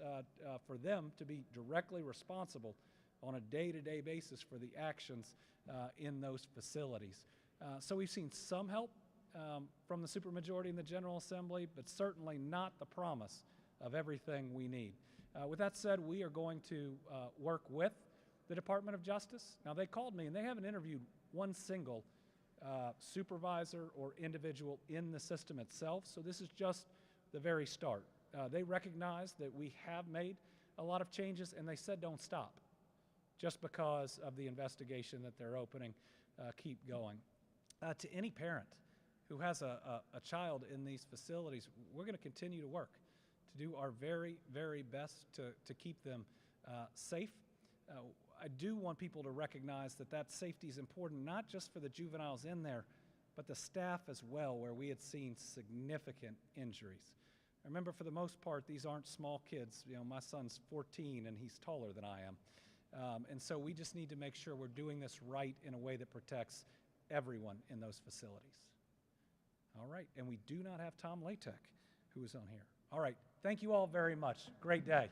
for them to be directly responsible on a day-to-day basis for the actions in those facilities. So we've seen some help from the supermajority in the General Assembly, but certainly not the promise of everything we need. With that said, we are going to work with the Department of Justice. Now, they called me, and they haven't interviewed one single supervisor or individual in the system itself, so this is just the very start. They recognize that we have made a lot of changes, and they said don't stop. Just because of the investigation that they're opening, keep going. To any parent who has a child in these facilities, we're going to continue to work to do our very, very best to keep them safe. I do want people to recognize that safety is important, not just for the juveniles in there, but the staff as well, where we had seen significant injuries. Remember, for the most part, these aren't small kids. You know, my son's 14 and he's taller than I am. And so we just need to make sure we're doing this right in a way that protects everyone in those facilities. All right, and we do not have Tom Latek, who is on here. All right, thank you all very much. Great day.